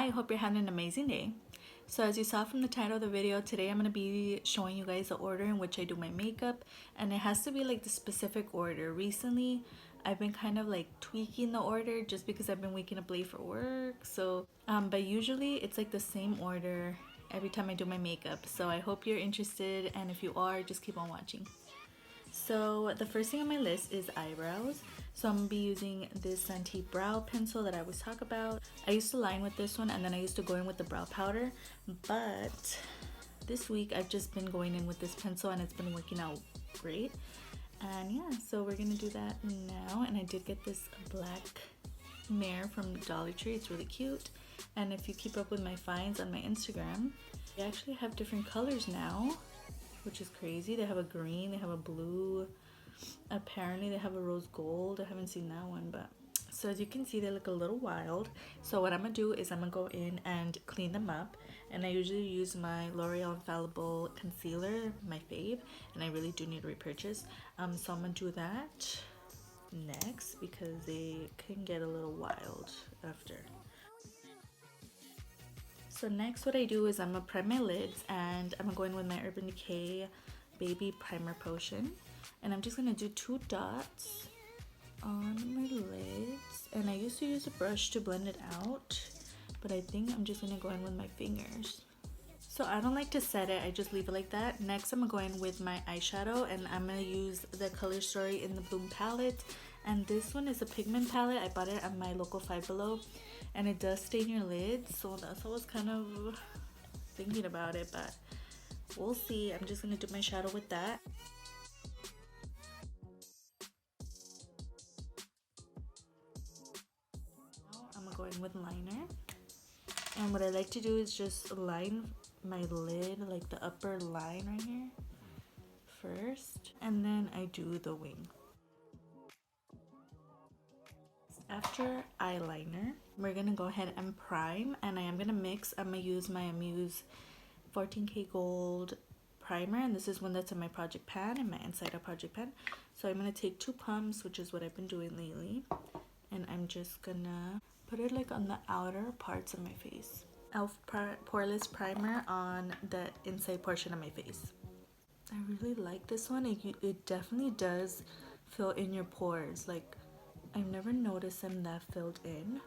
Hi, hope you're having an amazing day. So as you saw from the title of the video, today I'm going to be showing you guys the order in which I do my makeup, and it has to be like the specific order. Recently I've been kind of like tweaking the order just because I've been waking up late for work, so but usually it's like the same order every time I do my makeup. So I hope you're interested, and if you are, just keep on watching. So the first thing on my list is eyebrows. So I'm gonna be using this Santee brow pencil that I always talk about. I used to line with this one, and then I used to go in with the brow powder, but this week I've just been going in with this pencil and it's been working out great. And yeah, so we're gonna do that now. And I did get this black mare from Dollar Tree. It's really cute, and if you keep up with my finds on my Instagram, they actually have different colors now, which is crazy. They have a green, they have a blue, apparently they have a rose gold. I haven't seen that one, but so as you can see, they look a little wild. So what I'm gonna do is I'm gonna go in and clean them up, and I usually use my L'Oreal Infallible concealer, my fave, and I really do need to repurchase. So I'm gonna do that next because they can get a little wild after. So next what I do is I'm gonna prime my lids, and I'm gonna go in with my Urban Decay Baby Primer Potion, and I'm just gonna do 2 dots on my lids. And I used to use a brush to blend it out, but I think I'm just gonna go in with my fingers. So I don't like to set it, I just leave it like that. Next I'm gonna go in with my eyeshadow, and I'm gonna use the Color Story in the Bloom palette, and this one is a pigment palette. I bought it at my local Five Below, and it does stain your lids, so that's what I was kind of thinking about it, but we'll see. I'm just gonna do my shadow with that. Now I'm gonna go in with liner, and what I like to do is just line my lid, like the upper line right here first, and then I do the wing. After eyeliner, we're gonna go ahead and prime, and I am gonna mix. I'm gonna use my Amuse 14K Gold primer, and this is one that's in my project pan, in my Inside Out project pan. So I'm gonna take 2 pumps, which is what I've been doing lately, and I'm just gonna put it like on the outer parts of my face. Elf Poreless primer on the inside portion of my face. I really like this one. It definitely does fill in your pores. Like, I've never noticed them that filled in.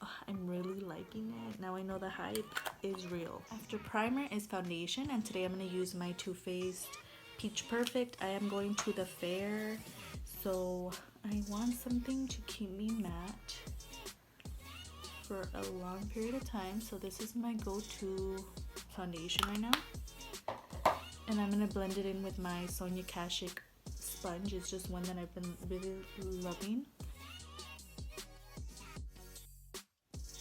Oh, I'm really liking it. Now I know the hype is real. After primer is foundation, and today I'm going to use my Too Faced Peach Perfect. I am going to the fair, so I want something to keep me matte for a long period of time. So this is my go-to foundation right now. And I'm going to blend it in with my Sonia Kashuk sponge. It's just one that I've been really loving.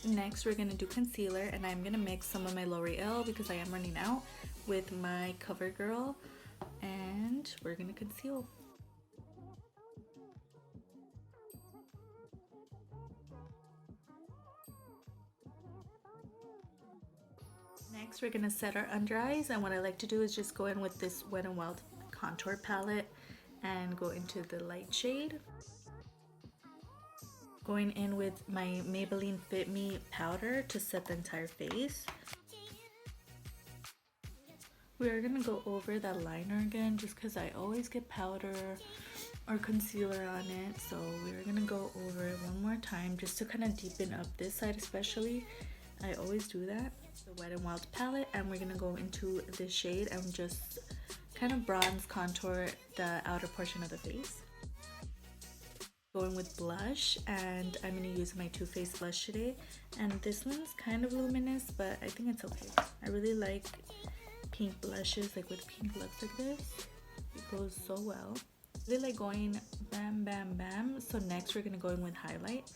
Next we're going to do concealer, and I'm going to mix some of my L'Oreal because I am running out with my Covergirl, and we're going to conceal. Next we're going to set our under eyes, and what I like to do is just go in with this Wet n Wild contour palette and go into the light shade. Going in with my Maybelline Fit Me powder to set the entire face. We are going to go over that liner again just because I always get powder or concealer on it. So we're going to go over it one more time just to kind of deepen up this side especially. I always do that. The Wet n Wild palette, and we're going to go into this shade and just kind of bronze contour the outer portion of the face. Going with blush, and I'm going to use my Too Faced blush today, and this one's kind of luminous, but I think it's okay. I really like pink blushes, like with pink looks like this. It goes so well. I really like going bam bam bam. So next we're going to go in with highlight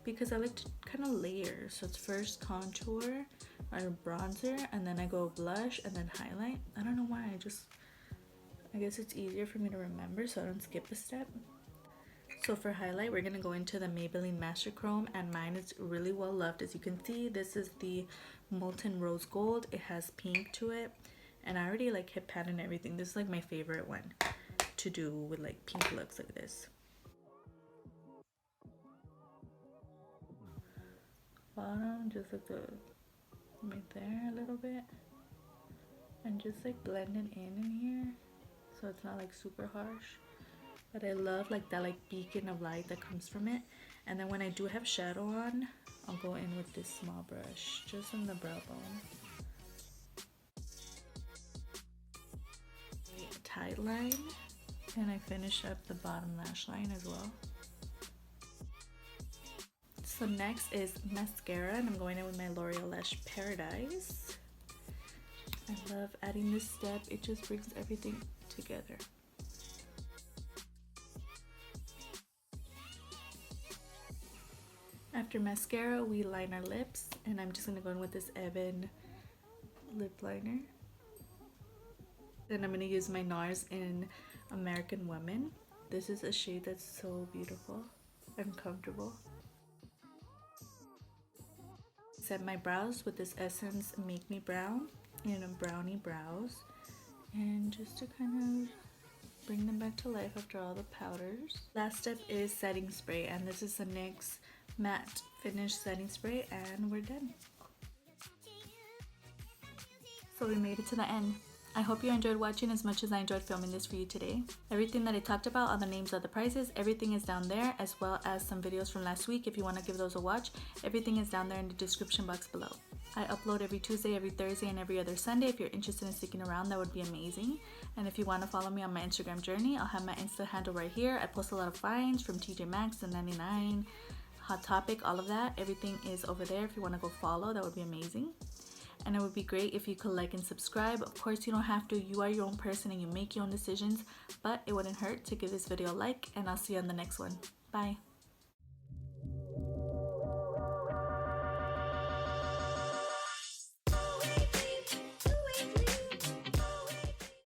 because I like to kind of layer. So it's first contour or bronzer, and then I go blush and then highlight. I don't know why, I guess it's easier for me to remember so I don't skip a step. So for highlight, we're going to go into the Maybelline Master Chrome, and mine is really well loved. As you can see, this is the Molten Rose Gold. It has pink to it, and I already like hit pan and everything. This is like my favorite one to do with like pink looks like this. Bottom, just like the right there a little bit, and just like blend it in here so it's not like super harsh. But I love like that like beacon of light that comes from it. And then when I do have shadow on, I'll go in with this small brush just on the brow bone. Tight line, and I finish up the bottom lash line as well. So next is mascara, and I'm going in with my L'Oreal Lash Paradise. I love adding this step, it just brings everything together. After mascara, we line our lips, and I'm just gonna go in with this EBIN lip liner. Then I'm gonna use my NARS in American Woman. This is a shade that's so beautiful and comfortable. Set my brows with this Essence Make Me Brown in a brownie brows, and just to kind of bring them back to life after all the powders. Last step is setting spray, and this is the NYX Matte Finish Setting Spray, and we're done. So we made it to the end. I hope you enjoyed watching as much as I enjoyed filming this for you today. Everything that I talked about, all the names of the prices, everything is down there, as well as some videos from last week if you want to give those a watch. Everything is down there in the description box below. I upload every Tuesday, every Thursday, and every other Sunday. If you're interested in sticking around, that would be amazing. And if you want to follow me on my Instagram journey, I'll have my Insta handle right here. I post a lot of finds from TJ Maxx and 99, Hot Topic, all of that. Everything is over there. If you want to go follow, that would be amazing. And it would be great if you could like and subscribe. Of course, you don't have to. You are your own person and you make your own decisions, but it wouldn't hurt to give this video a like, and I'll see you on the next one. Bye.